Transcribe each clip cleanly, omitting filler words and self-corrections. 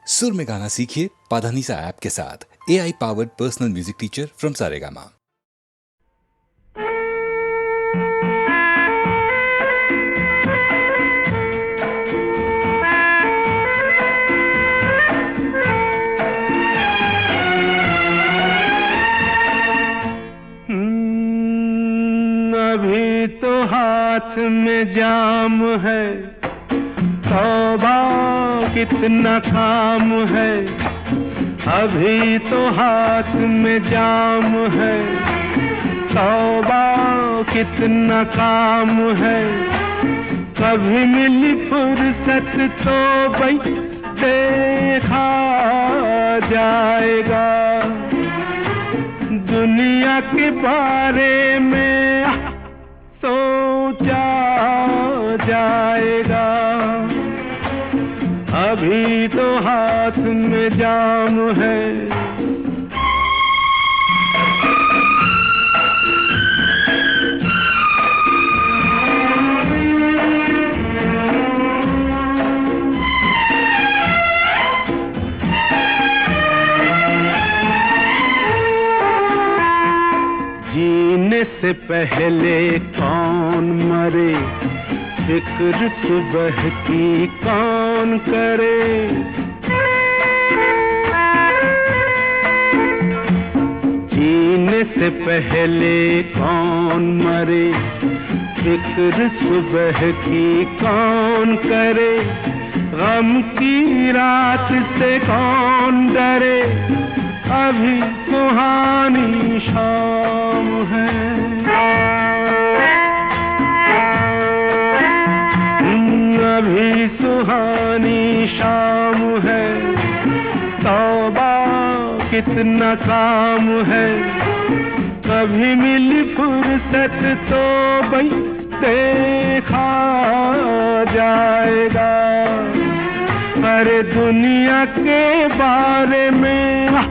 सुर में गाना सीखिए पाधानीसा ऐप के साथ। AI powered personal music teacher from Saregama. अभी तो हाथ में जाम है, तौबा कितना काम है। अभी तो हाथ में जाम है, तौबा कितना काम है। कभी मिली फुर्सत तो भाई देखा जाएगा, दुनिया के बारे में सोचा जाएगा। अभी तो हाथ में जाम है। जीने से पहले कौन मरे, फिक्र सुबह की कौन करे। जीने से पहले कौन मरे, फिक्र सुबह की कौन करे। गम की रात से कौन डरे, अभी सुहानी शाम है। अभी सुहानी शाम है, तौबा कितना काम है। कभी मिली फुर्सत तो भाई देखा जाएगा, अरे दुनिया के बारे में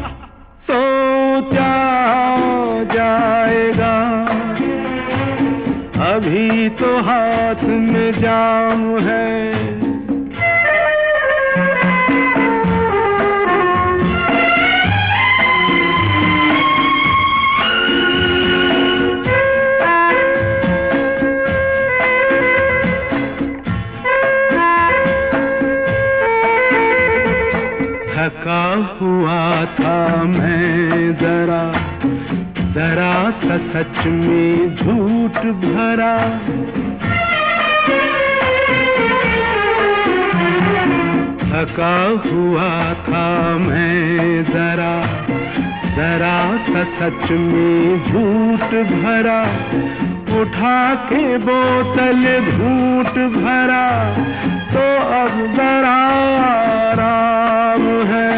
सोचा जाएगा। अभी तो हाथ में जाम है। थका हुआ था मैं जरा सा सच में झूठ भरा। थका हुआ था मैं जरा सा सच में झूठ भरा। उठा के बोतल घूंट भरा, तो अब जरा आराम है।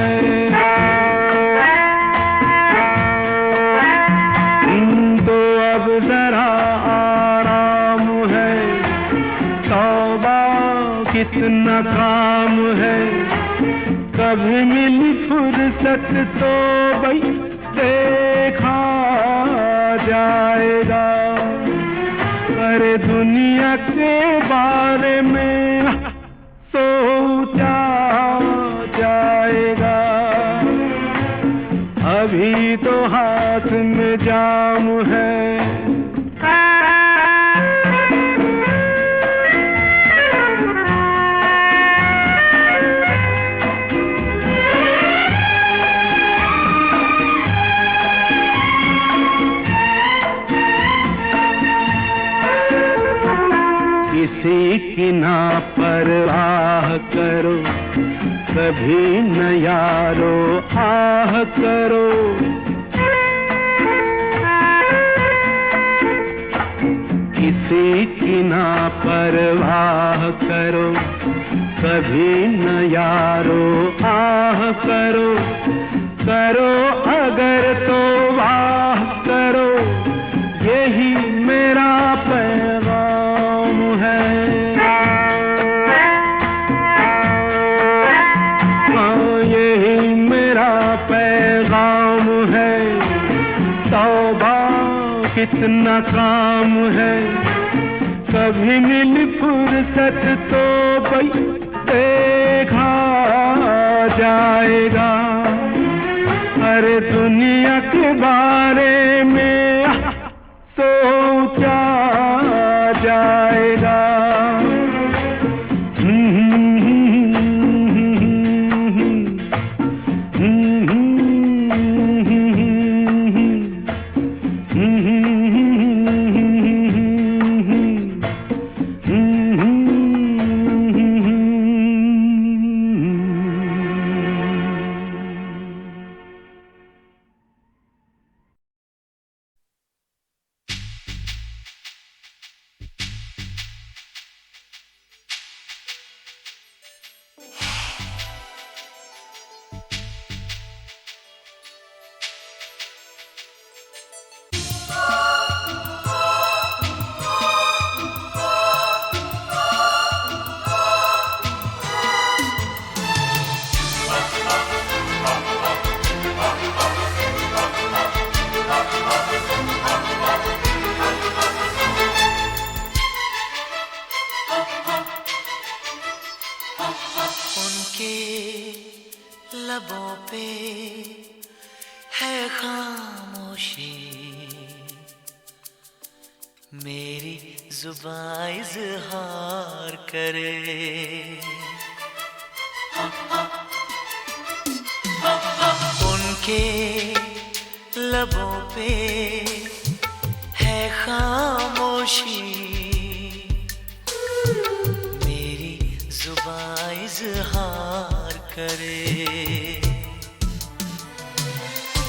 तो अब जरा आराम है, तौबा कितना काम है। कभी मिली फुर्सत तो भाई देखा जाएगा, अरे दुनिया के बारे में सोचा जाएगा। अभी तो हाथ में जाम है। किसी की ना परवाह करो, कभी न यारो आह करो। किसी की ना परवाह करो, कभी न यारो आह करो। करो अगर तो वाह करो, यही मेरा पैगाम है। हाँ, यही मेरा पैगाम है। तौबा कितना काम है, कभी मिली फुर्सत तो भाई देखा जा जाएगा, अरे दुनिया के बारे में सोचा जाएगा। लबों पे है खामोशी, मेरी जुबान इज़हार करे। उनके लबों पे है खामोशी, मेरी जुबान इज़हार करे।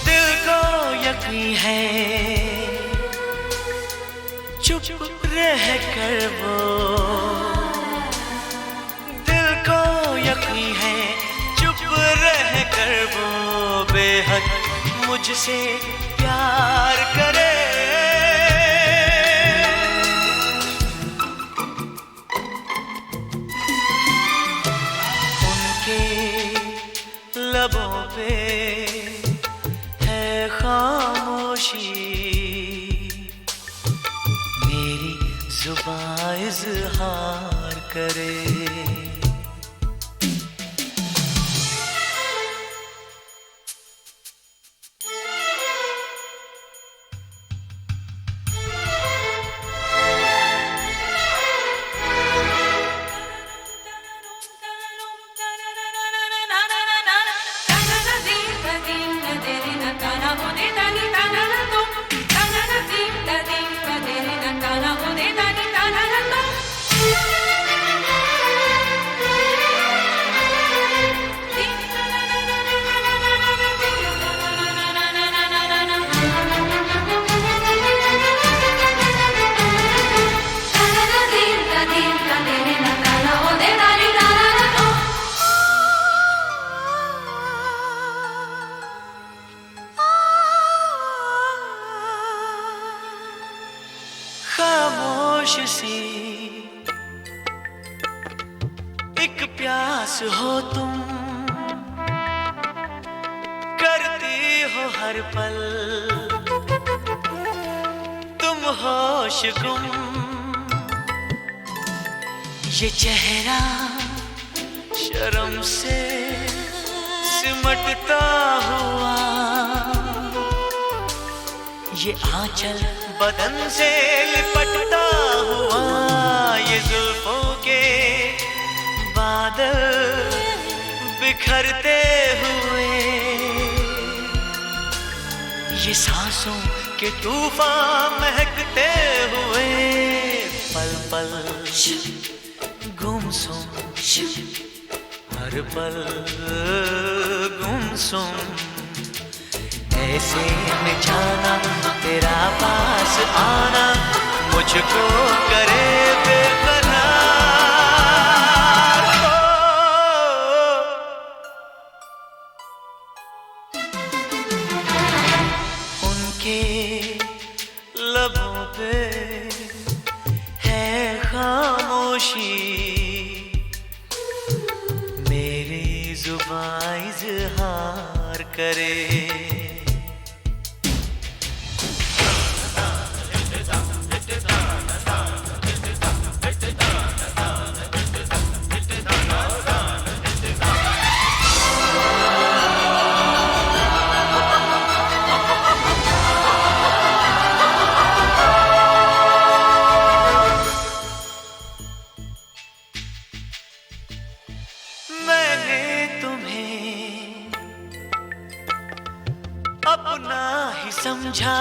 दिल को यकीन है चुप रह कर वो, दिल को यकीन है चुप रह कर वो बेहद मुझसे प्यार करे। लबों पे है खामोशी, मेरी जुबान इज़हार करे। खामोश सी एक प्यास हो तुम, करती हो हर पल तुम होश गुम। ये चेहरा शर्म से सिमटता हुआ, ये आंचल बदन से लिपटता हुआ, ये जुल्फों के बादल बिखरते हुए, ये सांसों के तूफान महकते हुए, पल पल गुमसुम हर पल गुमसुम। ऐसे में जाना तेरा पास आना मुझको करे बेकरार। उनके लबों पे है खामोशी, मेरी जुबान इज़हार करे। समझा,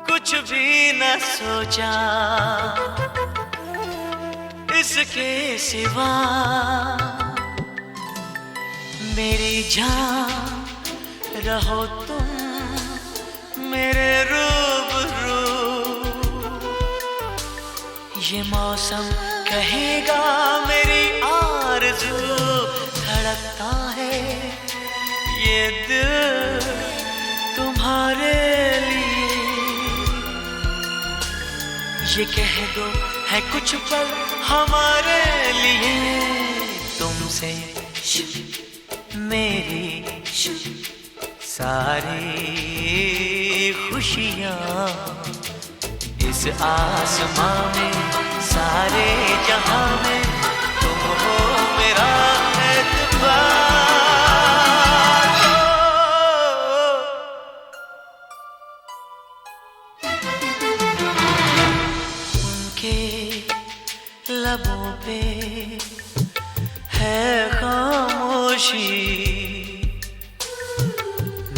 कुछ भी न सोचा, इसके सिवा मेरी जान रहो तुम मेरे रूबरू। ये मौसम कहेगा मेरी आरज़ू, धड़कता है ये दिल तुम्हारे लिए। ये कह दो है कुछ पल हमारे लिए, तुमसे मेरी सारी खुशियाँ इस आसमां में, सारे जहां में तुम हो मेरा एतबार। उनके लबों पे है खामोशी,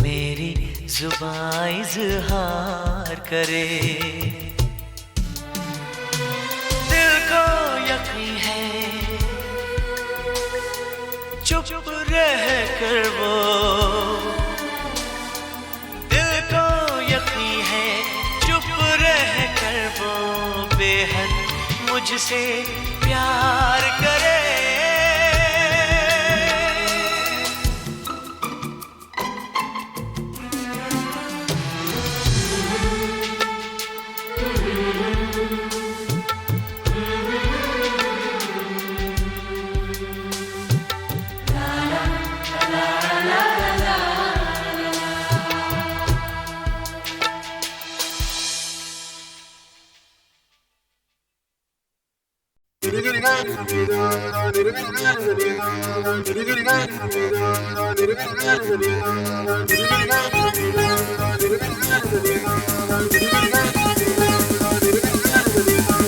मेरी जुबां इज़हार करे। दिल को यकीन है चुप रह कर वो, दिल को यकीन है चुप रह कर वो बेहद मुझसे प्यार करे।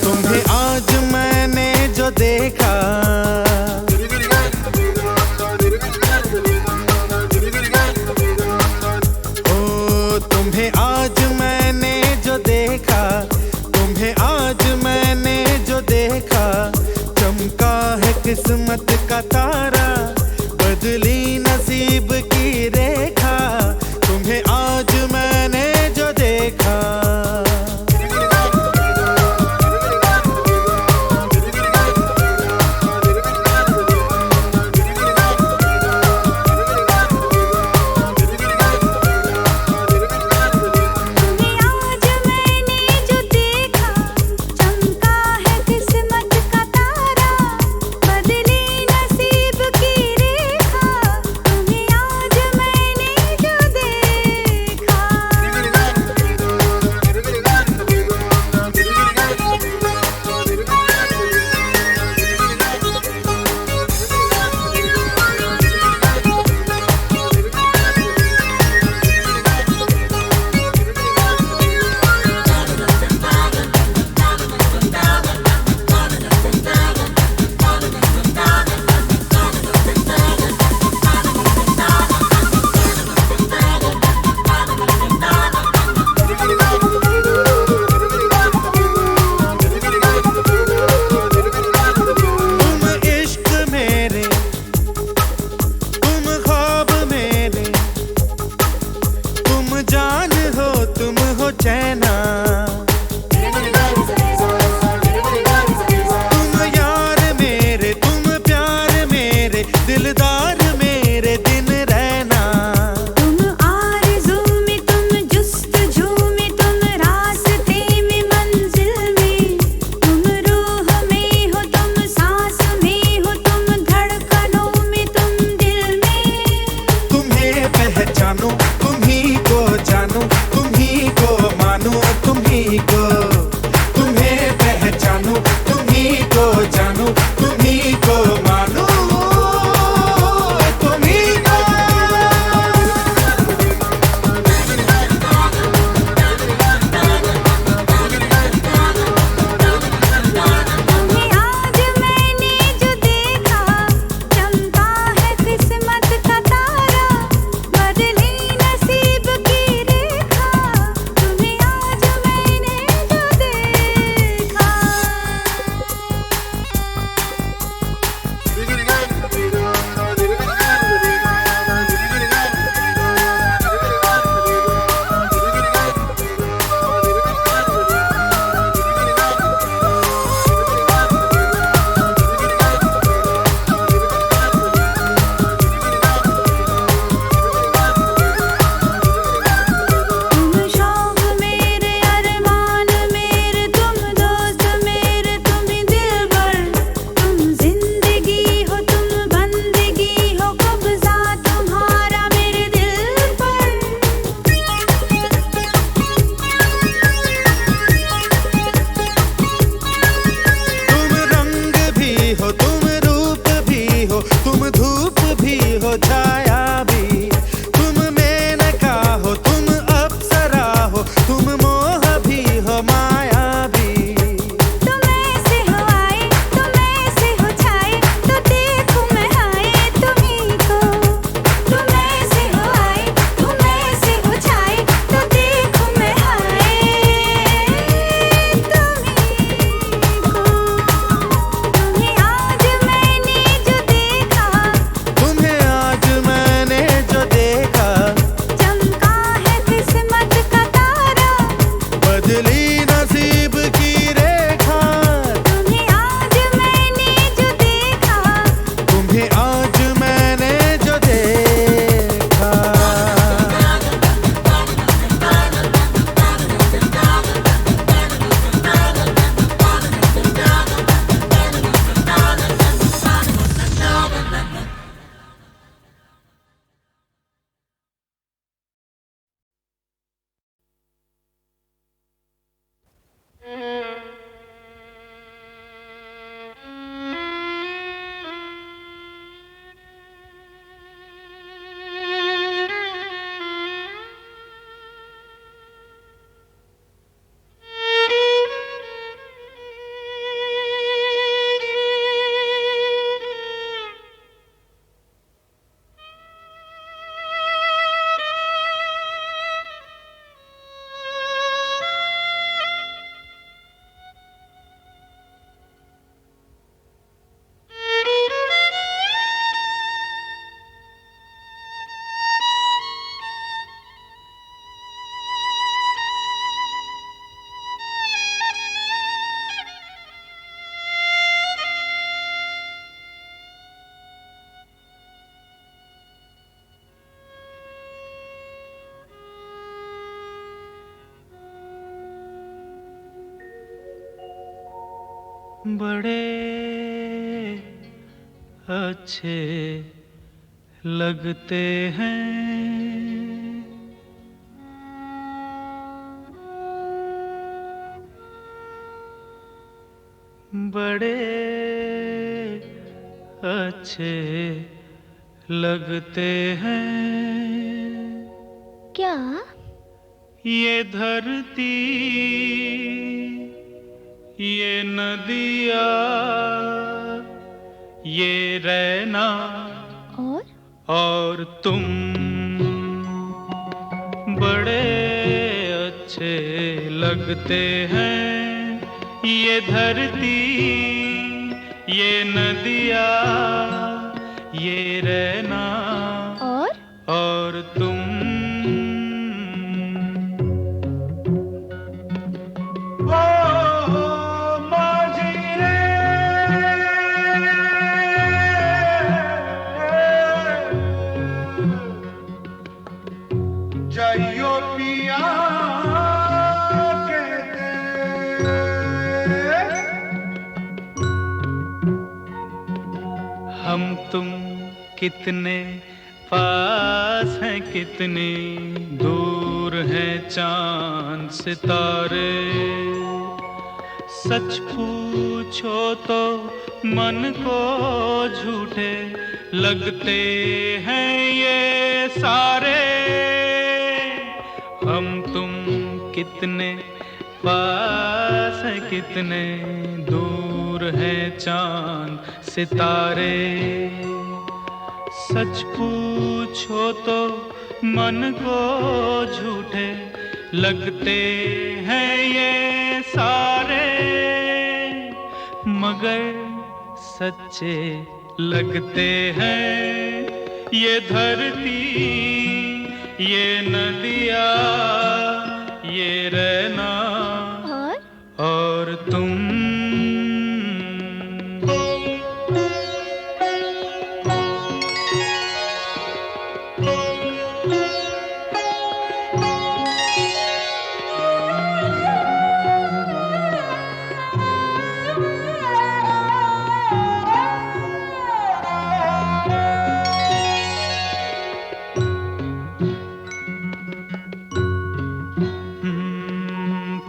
तुम्हें आज मैंने जो देखा, ओ तुम्हें आज मैंने जो देखा, तुम्हें आज मैंने जो देखा, चमका है किस्मत का तारा, बदली नसीब की रेखा। तुम्हें आज मैंने जो देखा, तुम धूप भी हो छाया भी, तुम मेनका हो तुम अप्सरा हो, तुम मोह भी हो माया भी। तुम ऐसे हो आए, तुम ऐसे हो छाए, तो देखूं मैं हाय तुम्हीं को। तुम ऐसे हो आए, तुम ऐसे हो छाए, तो देखूं मैं हाय तुम्हीं को। तुम्हें आज मैंने जो देखा, तुम्हें आज मैंने जो देखा, चमका है किस्मत का तारा। बदली नसीब की रेखा। तुम्हें आज मैंने जो देखा, तुम्हें आज मैंने जो देखा। बड़े अच्छे लगते हैं बड़े अच्छे लगते हैं क्या? ये धरती ये नदिया ये रैना और तुम बड़े अच्छे लगते हैं। ये धरती ये नदिया ये रैना और तुम जाइयो पिया हम तुम कितने पास हैं कितनी दूर हैं चांद सितारे। सच पूछो तो मन को झूठे लगते हैं ये सारे। हम तुम कितने पास हैं कितने दूर हैं चांद सितारे। सच पूछो तो मन को झूठे लगते हैं ये सारे मगर सच्चे लगते हैं ये धरती ये नदिया ये रहना और तुम।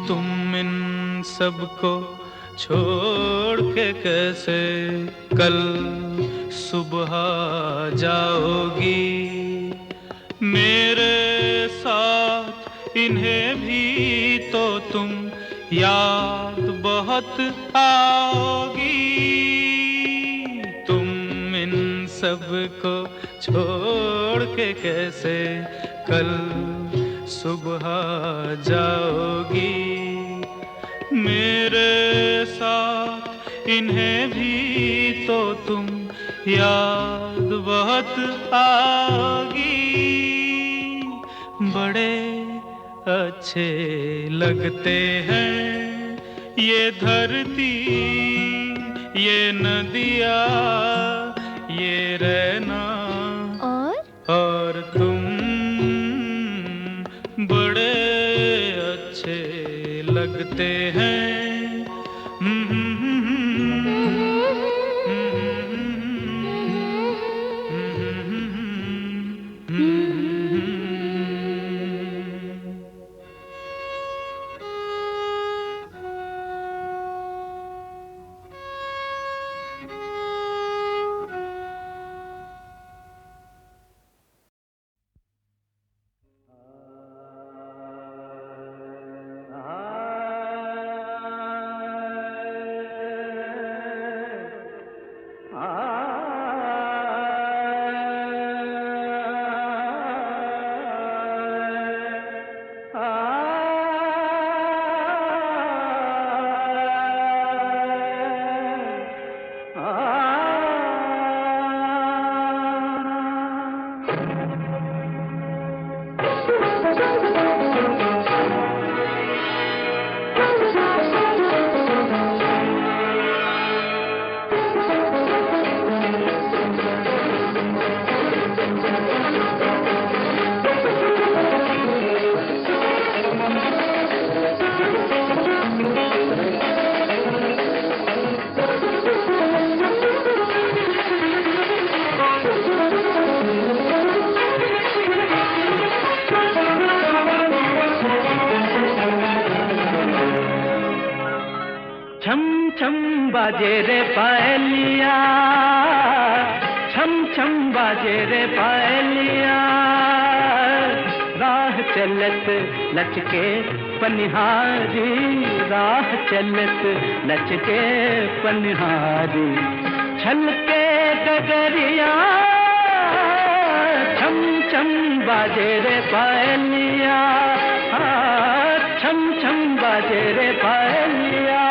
तुम इन सबको छोड़ के कैसे कल सुबह जाओगी मेरे साथ, इन्हें भी तो तुम याद बहुत आओगी। तुम इन सब को छोड़ के कैसे कल सुबह जाओगी मेरे साथ, इन्हें भी तो तुम याद बहुत आओगी। बड़े अच्छे लगते हैं ये धरती, ये नदियाँ, ये रहना और तुम, बड़े अच्छे लगते हैं। बाजे रे पायलिया, छम छम बाजे रे पायलिया, राह चलत लचके पनिहारी, राह चलत लचके पनिहारी, छलके डगरिया, छम छम बाजे रे पायलिया, छम छम बाजे रे पायलिया।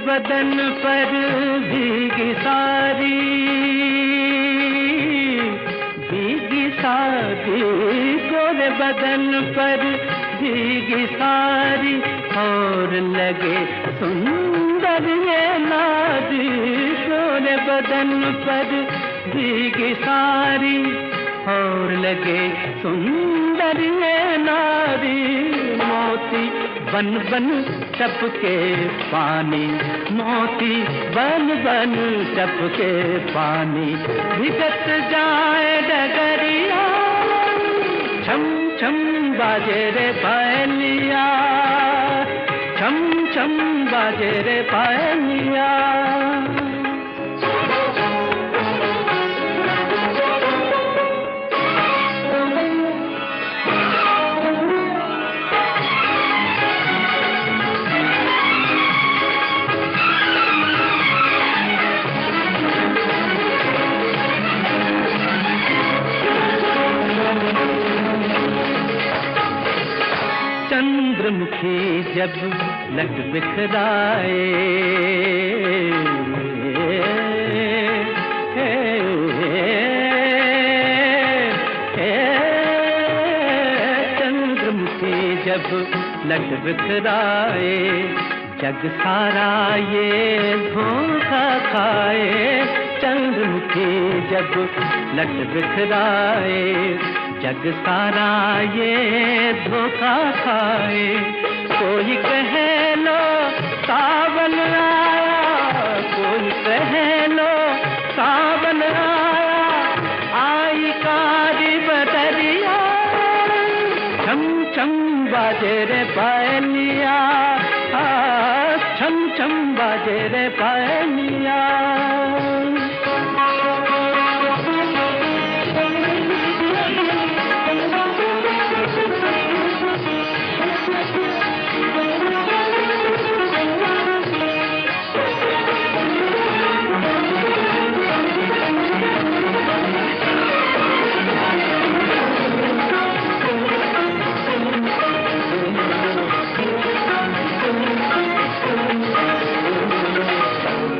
बदन पर भीगी सारी, भीगी सारी, गोरे बदन पर भीगी सारी, और लगे सुंदर ये नारी, गोरे बदन पर भीगी सारी, और लगे सुंदर ये नारी, मोती बन बन टपके पानी, मोती बन बन टपके पानी, भिगत जाए डगरिया, छम छम बाजे रे पायलिया, छम छम बाजे रे पायलिया। चंद्रमुखी जब लट बिखराए, चंद्रमुखी जब लट बिखराए, जग सारा ये धोखा खाए, चंद्रमुखी जब लट बिखराए, जग सारा ये धोखा खाए, कोई कहे लो सावन आया, कोई कहे लो सावन आया, आई कारी बदरिया, छम छम बाजे रे पायलिया, छम छम बाजे रे पायलिया।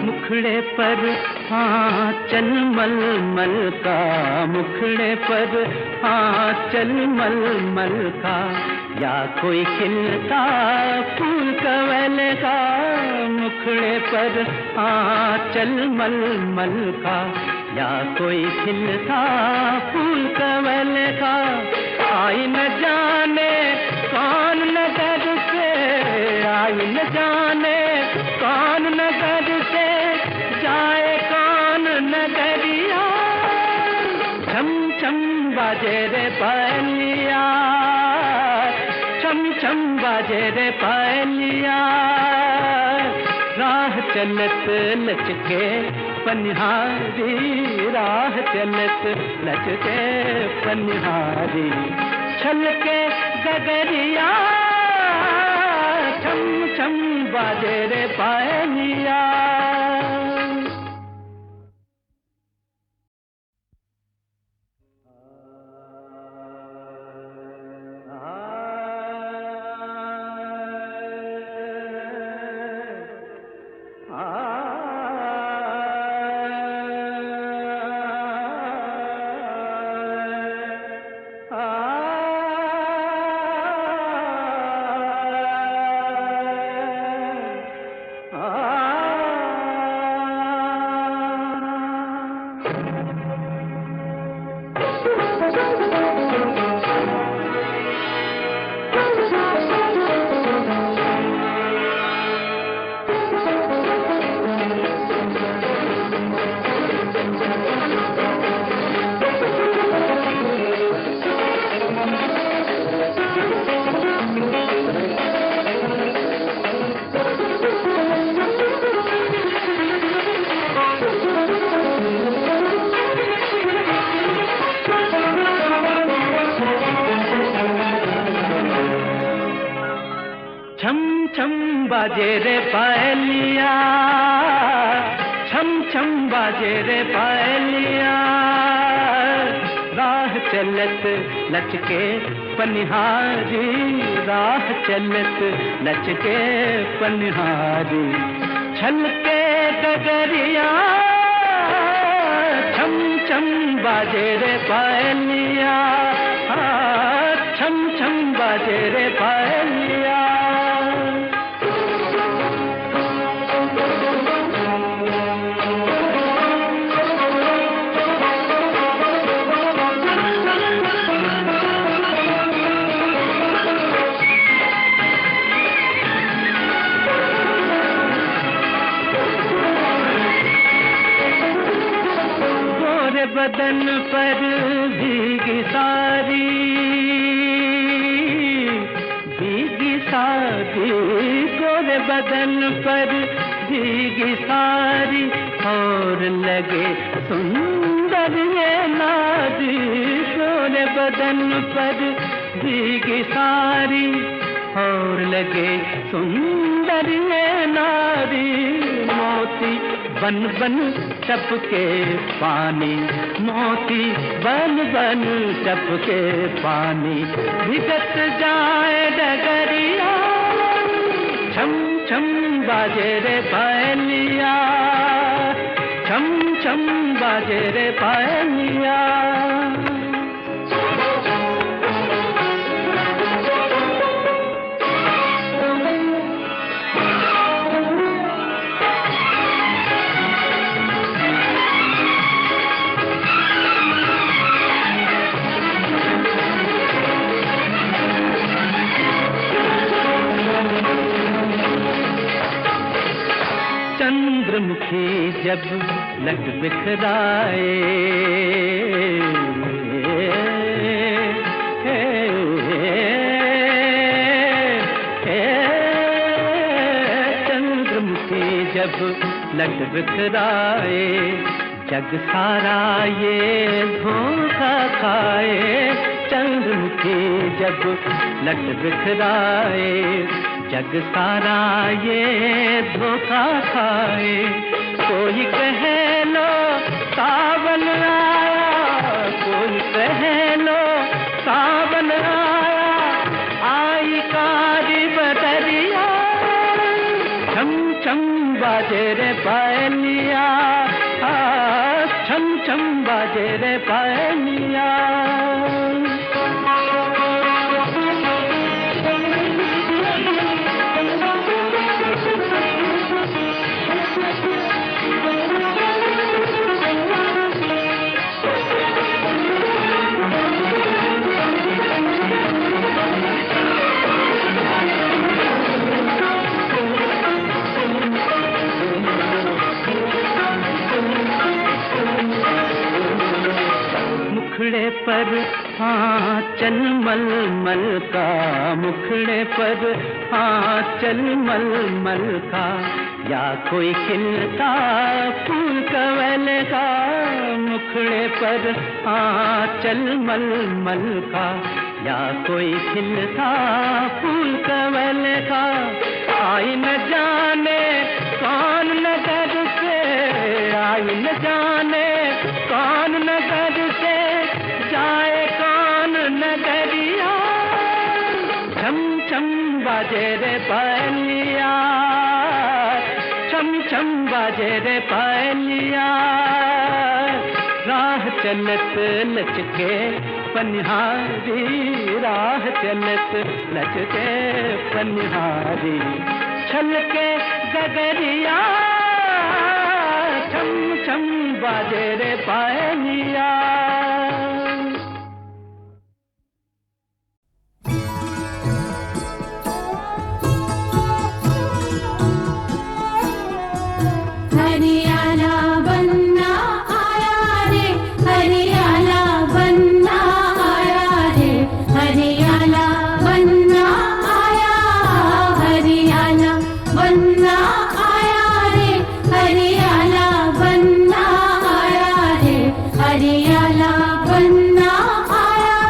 मुखड़े पर आंचल मलमल का, मुखड़े पर आंचल मलमल का, या कोई खिलता फूल कवल का, मुखड़े पर आंचल मलमल का, या कोई खिलता फूल कवल का। आई न जाने कौन नगर से, आई न जाने कौन नगर से, जाए कौन नगरिया, छम छम बाजे रे पायलिया, छम छम बाजे रे पायलिया। राह चलत लचके पनिहारी, राह चलत लचके पनिहारी, छलके गगरिया, छम छम बाजे रे पायलिया। बाजे रे पायलिया, छम छम बाजे रे पायलिया। राह चलत लचके पनिहारी, राह चलत लचके पनिहारी, छलके डगरिया, छम छम बाजे रे पायलिया, छम छम बाजे रे पायलिया। बदन पर भीगी सारी, भीगी सारी, गोरे बदन पर भीगी सारी, और लगे सुंदर ये नारी, गोरे बदन पर भीगी सारी, और लगे सुंदर ये नारी। मोती बन बन टपके पानी, मोती बन बन टपके पानी, भिगत जाए डगरिया, छम छम बाजे रे पायलिया, छम छम बाजे रे पायलिया। चंद्रमुखी जब लट बिखराए, चंद्रमुखी जब लट बिखराए, जग सारा ये धोखा खाए। चंद्रमुखी जब लट बिखराए, जग सारा ये धोखा खाए। कोई कहे लो सावन आया, कोई कहे लो सावन आया, आई कारी बदरिया, छम छम बाजे रे पायलिया, छम छम बाजे रे पायलिया। मुखड़े पर आंचल मलमल का, मुखड़े पर आंचल मलमल का, या कोई खिलता फूल कवल का। मुखड़े पर आंचल मलमल का, या कोई खिलता फूल कवल का। आई न जाने कौन नगर से, आई न जाने कौन नगर से, जाए कौन नगरिया, छम छम बाजे रे पायलिया, छम छम बाजे रे पायलिया। राह चलत लचके पनिहारी, राह चलत लचके पनिहारी, छलके गगरिया, छम छम बाजे रे पायलिया। हरियाला बन्ना आया रे, हरियाला बन्ना आया रे, हरियाला बन्ना आया, हरियाला बन्ना आया रे, हरियाला बन्ना आया रे, हरियाला बन्ना आया।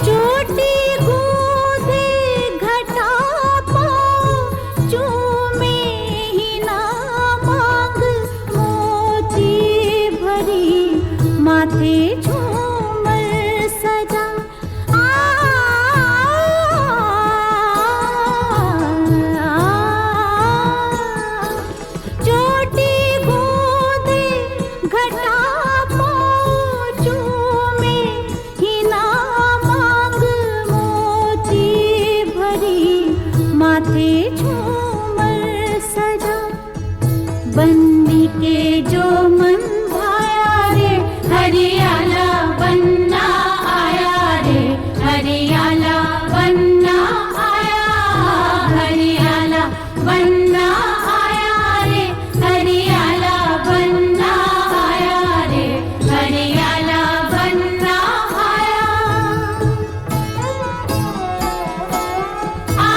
चोटी गूंजे घटा पाँव, चूमे ही ना मांग, मोती भरी माथे झूमर सजा। चोटी गूंजे घटा पाँव, चूमे ही ना मांग, मोती भरी माथे झूमर सजा। बंदी के जो मन भाया रे, हरियाला बन्ना आया रे, हरियाला बन्ना आया, हरियाला बन्ना आया रे, हरियाला बन्ना आया रे, हरियाला बन्ना आया। आ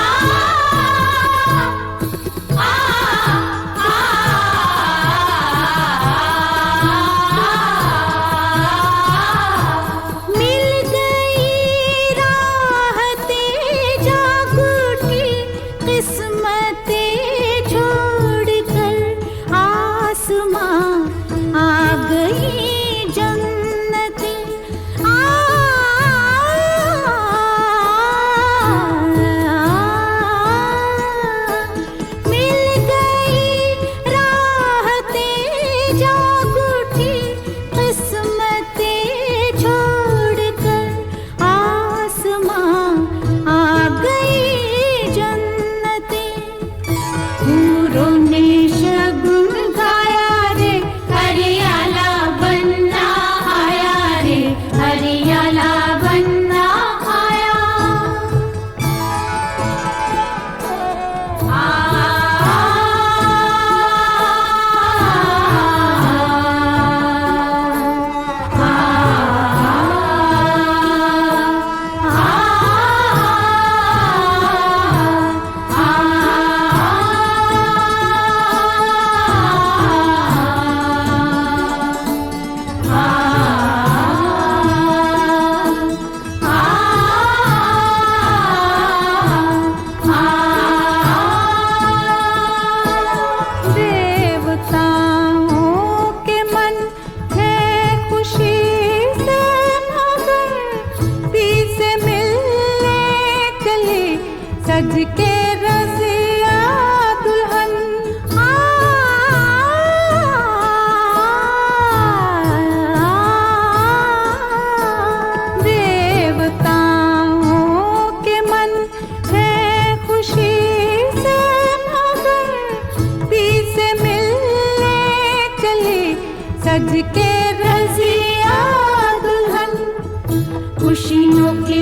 सज के रजिया दुल्हन खुशियों के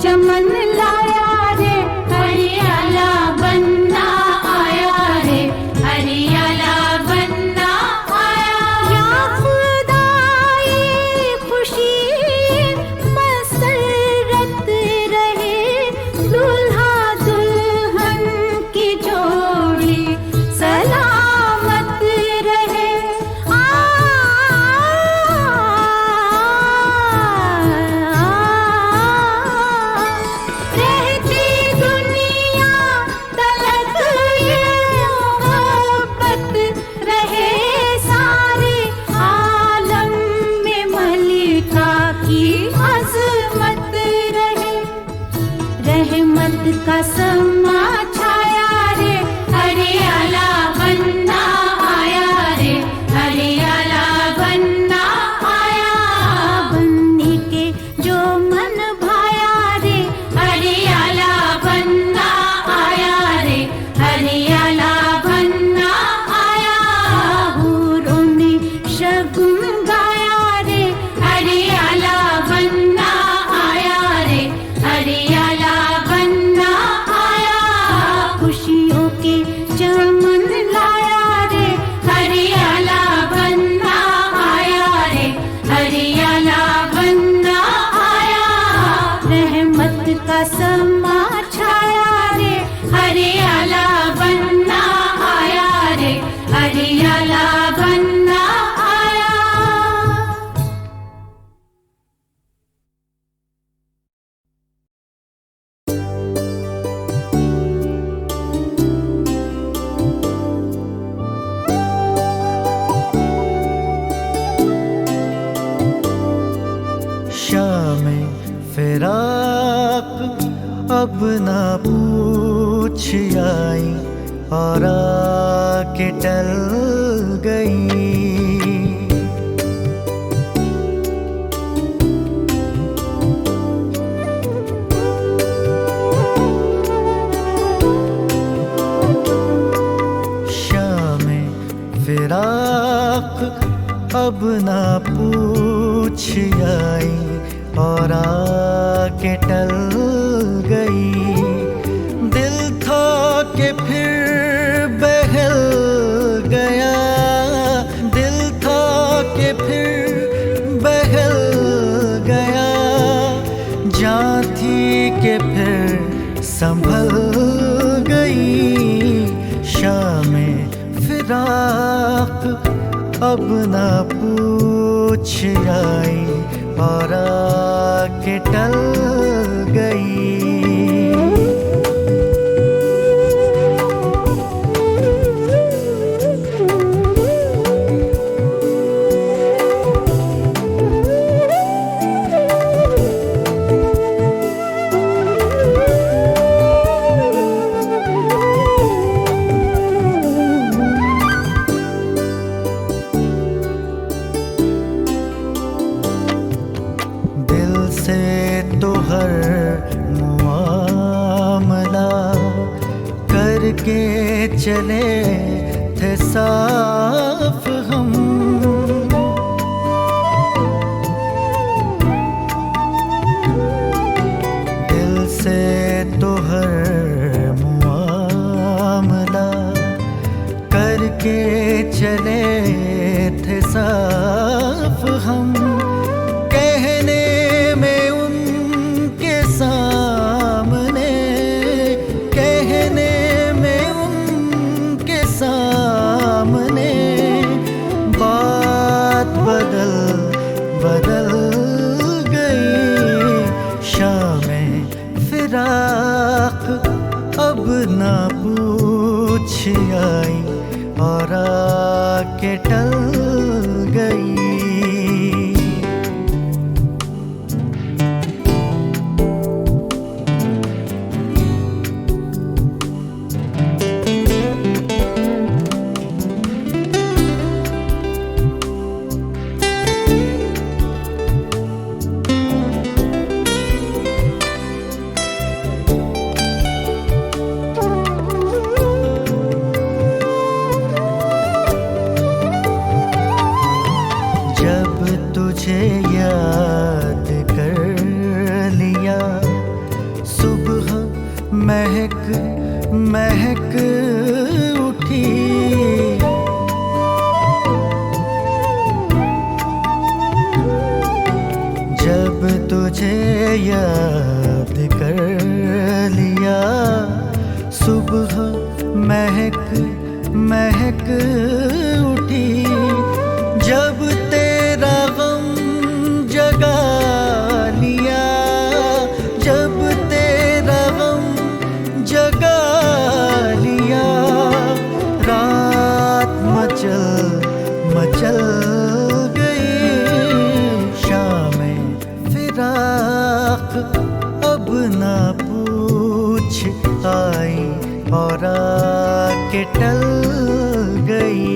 चमन लाया रे, हरियाला बनना आया रे, हरियाला बनना आया। या खुदा ये खुशी मसरत रहे, दूल्हा दुल्हन की जोड़ी सलामत रहे। रहती दुनिया तलक ये मोहब्बत रहे, सारे आलम में मलिका की अजमत रहे। रहमत का समा छाया रे, हरियाला बनना आया रे, हरियाला बनना आया। बनने के जो मन भाया रे, हरियाला बनना आया रे, हरियाला बनना आया। हूरों ने शगुन गाया रे, हरियाला बनना आया रे, हरियाला बनना आया। खुशियों के चमन लाया रे, हरियाला बनना आया रे, हरियाला बनना आया। रहमत का समा छाया रे, हरियाला बनना आया रे, हरियाला बनना आया। शाम फिराक अब ना पूछ आई, और आके टल गई। शाम फिराक अब ना पूछ आई, और आके टल गई। दिल था कि फिर बहल गया, दिल था कि फिर बहल गया। जान थी कि फिर संभल गई। शाम फिराक अब ना पूछ आई, और आके टल गई। दिल से तो हर मुआमला करके चले थे साफ हम। दिल से तो हर मुआमला करके चले थे साफ हम। कहने में उनके सामने, कहने में उनके सामने, बात बदल बदल गई। शाम फिराक अब ना पूछ आई, और आके टल गई। तुझे याद कर लिया, सुबह महक महक उठी। जब तुझे याद कर लिया, सुबह महक महक उठी। जब तेरा गम जगा लिया, जब तेरा गम जगा लिया, रात मचल मचल गई। शामें फिराक अब ना पूछ आई और आके टल गई।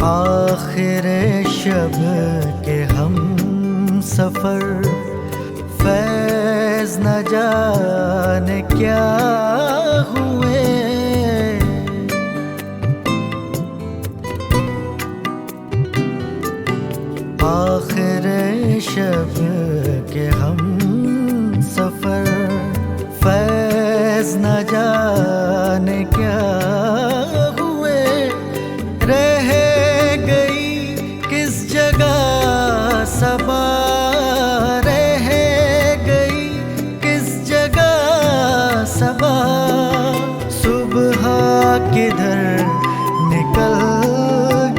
आखिर शब के हम सफर, फैज न जाने क्या हुए। आखिर शब के हम सफर, फैज न जाने क्या हुए। रह गई किस जगह सबा, रह गई किस जगह सबा। सुबह किधर निकल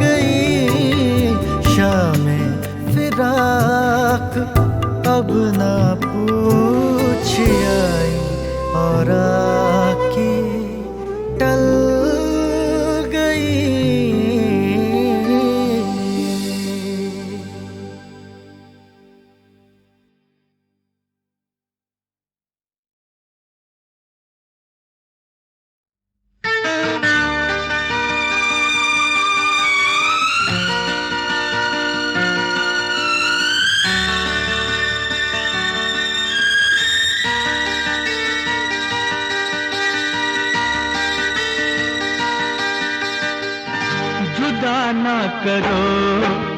गई, शामें फिराक अब ना पूछ आई और आके टल गई। जुदा ना करो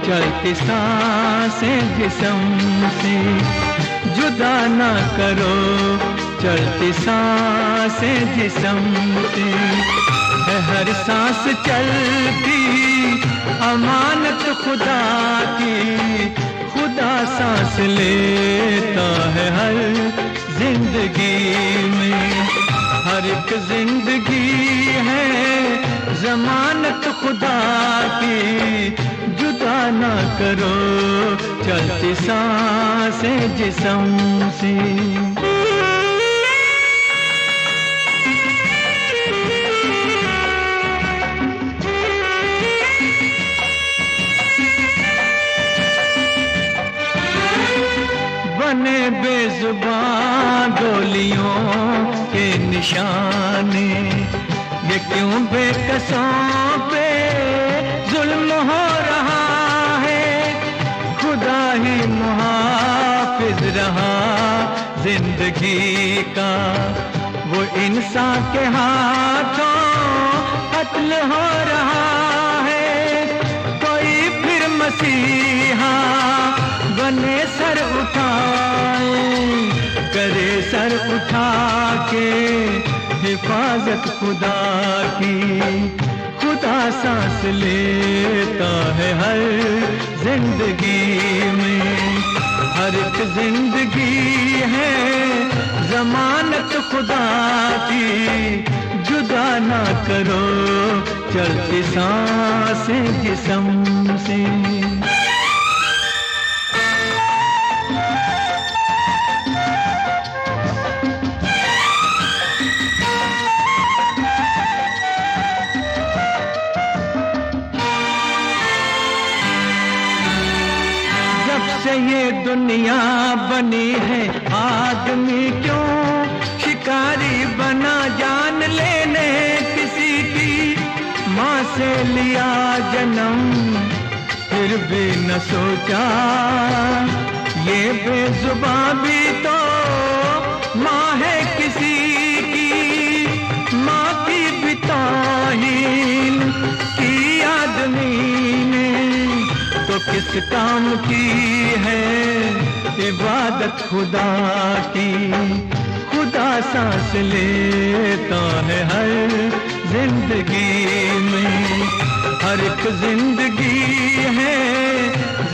चलती सांसें जिस्म से, जुदा ना करो चलती सांसें जिस्म से। है हर सांस चलती अमानत खुदा की, खुदा सांस लेता है हर जिंदगी में। हर एक जिंदगी है जमानत खुदा की, जुदा ना करो चलती सांसें जिस्म से। बने बेजुबान गोलियों के निशाने, ये क्यों बेकसों पे जुल्म हो रहा है। खुदा ही मुहाफिज रहा जिंदगी का, वो इंसान के हाथों कत्ल हो रहा है। कोई फिर मसीहा बने सर उठाए, करे सर उठा के हिफाजत खुदा की। खुदा सांस लेता है हर जिंदगी में। हर एक जिंदगी है जमानत खुदा की, जुदा ना करो चलती सांसें जिस्म से। ये दुनिया बनी है आदमी क्यों शिकारी बना जान लेने किसी की। माँ से लिया जन्म फिर भी न सोचा, ये बेजुबां भी तो काम की है इबादत खुदा की। खुदा सांस लेता है हर जिंदगी में, हर एक जिंदगी है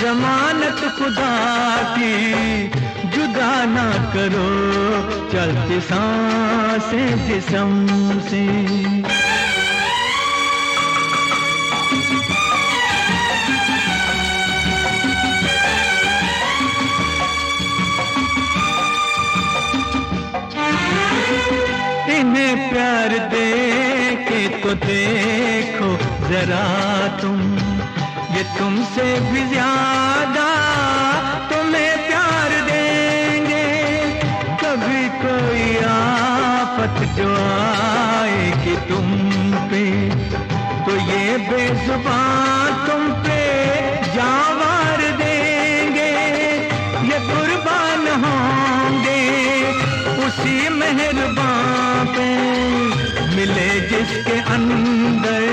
जमानत खुदा की। जुदा ना करो चलती सांसें जिस्म से। इन्हें प्यार दे के तो देखो जरा तुम, ये तुमसे भी ज्यादा तुम्हें प्यार देंगे। कभी कोई आफत जो आएगी तुम पे, तो ये बेजुबान तुम पे जावार देंगे। ये कुर्बान होंगे उसी मेहरबान पे, मिले जिसके अंदर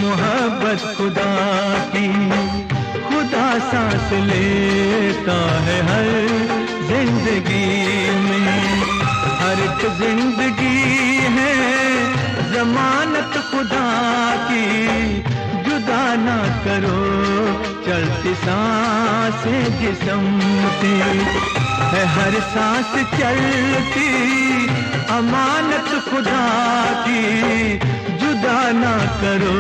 मोहब्बत खुदा की। खुदा सांस लेता है हर जिंदगी में, हर एक जिंदगी है जमानत खुदा की। जुदा ना करो चलती सांसें जिस्म से, है हर सांस चलती अमानत खुदा की। जुदा ना करो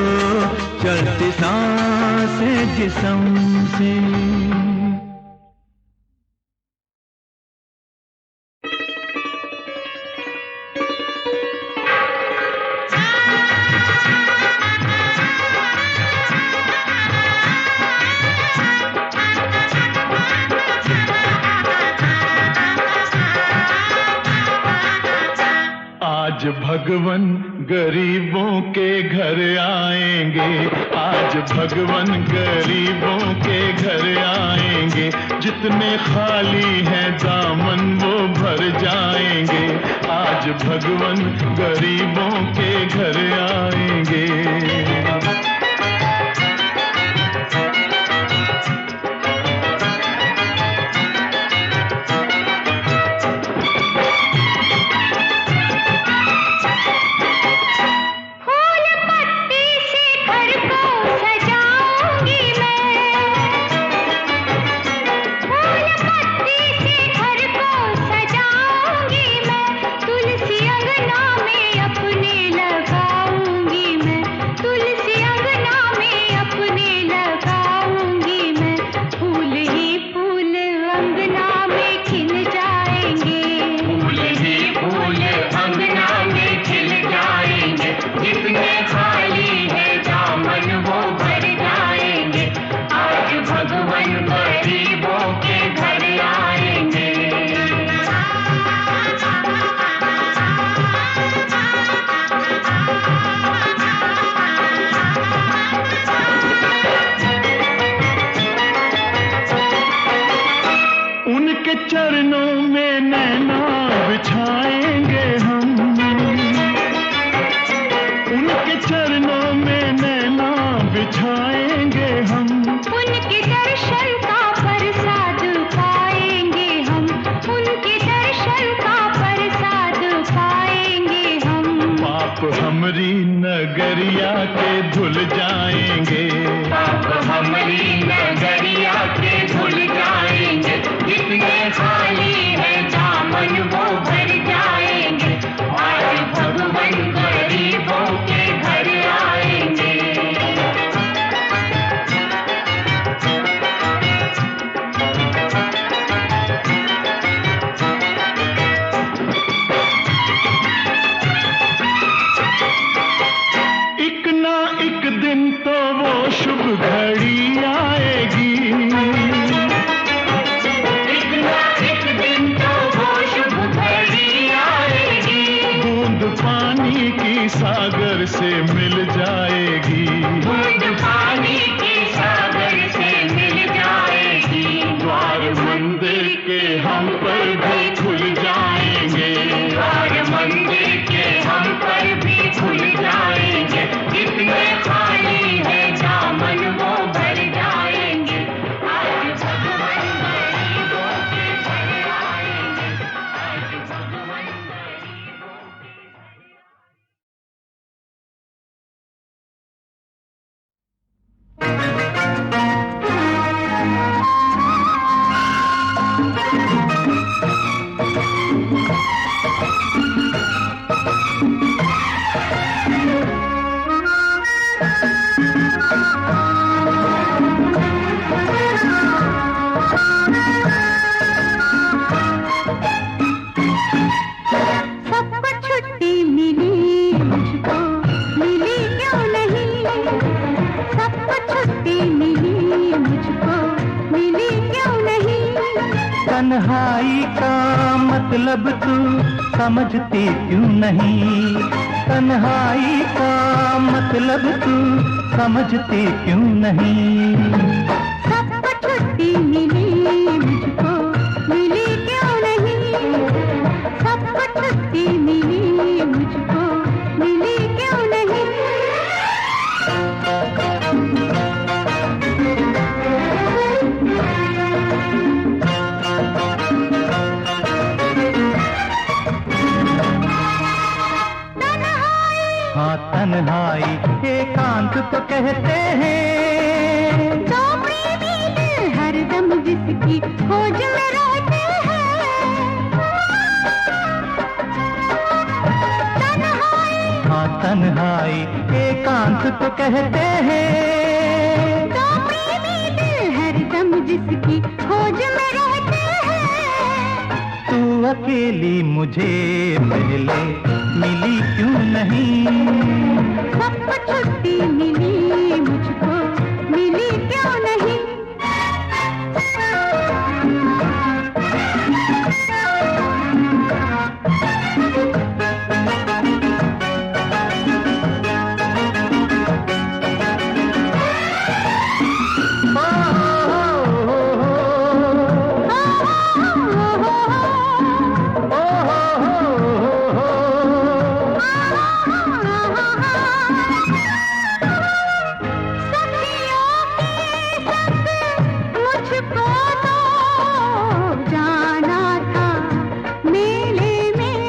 चलती सांसें जिस्म से। आज भगवन गरीबों के घर आएंगे, आज भगवन गरीबों के घर आएंगे। जितने खाली हैं दामन वो भर जाएंगे, आज भगवन गरीबों के घर आएंगे। चरणों में नैना बिछाएंगे हम, उनके चरणों में नैना बिछाएंगे हम। उनके दर्शन का प्रसाद पाएंगे हम, उनके दर्शन का प्रसाद पाएंगे हम। पाप हमरी नगरिया के धुल जाएंगे, पाप हमारी नगरिया के धुल जाएंगे। जितने खाली है दामन वो भर जाएंगे, आज भगवान गरीबों के घर आएंगे। एक ना एक दिन तो वो शुभ घड़ी आएगी, पानी की सागर से मिल जाएगी, बूंद पानी की सागर से मिल जाएगी। द्वार मंदिर के हम पर भी खुल जाएंगे, द्वार मंदिर के हम पर भी खुल जाएंगे। जितने खाली है दामन वो भर जाएंगे, तन्हाई का मतलब तू समझती क्यों नहीं? तन्हाई का मतलब तू समझती क्यों नहीं? सबको छुट्टी मिली मुझको मिली क्यों नहीं? सबको छुट्टी मिली मुझको मिली क्यों नहीं? हाँ तन्हाई एकांत तो कहते हैं। तो प्रेमी दिल हरदम जिसकी खोज में रहते हैं। तन्हाई हाँ तन्हाई एकांत तो कहते हैं। तो प्रेमी दिल हरदम जिसकी खोज में रहते हैं। तू अकेली मुझे पहले मिली क्यों नहीं? सबको छुट्टी मिली मुझको मिली क्यों नहीं? मुझको तो जाना था मेले में।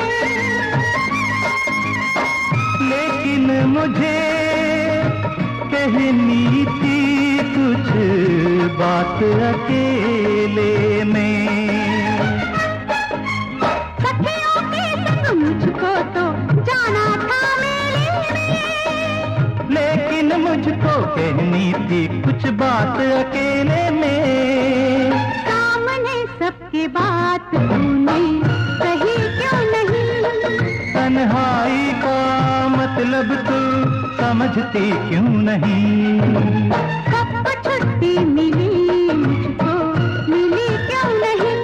लेकिन मुझे कहनी थी कुछ बात अकेले में। सखियों के संग मुझको तो जाना था मेले में। लेकिन मुझको कहनी थी कुछ बात अकेले में। सामने सबके बात तूने कही क्यों नहीं? तन्हाई का मतलब तू समझती क्यों नहीं? सबको छुट्टी मिली मुझको मिली क्यों नहीं?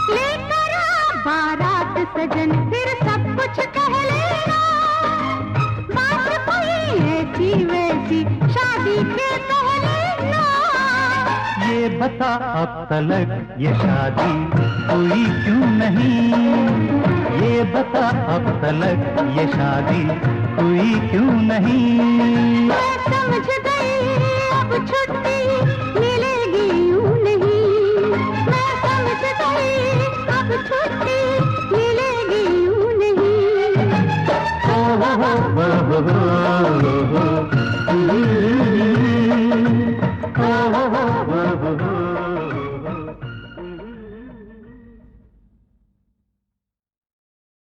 लेकर आ बारात सजन फिर सब कुछ कह लेना। बात कोई ऐसी वैसी शादी के पहले ना। ये बता अब तलक ये शादी हुई क्यों नहीं? ये बता अब तलक ये शादी हुई क्यों नहीं? मैं समझ गई अब छुट्टी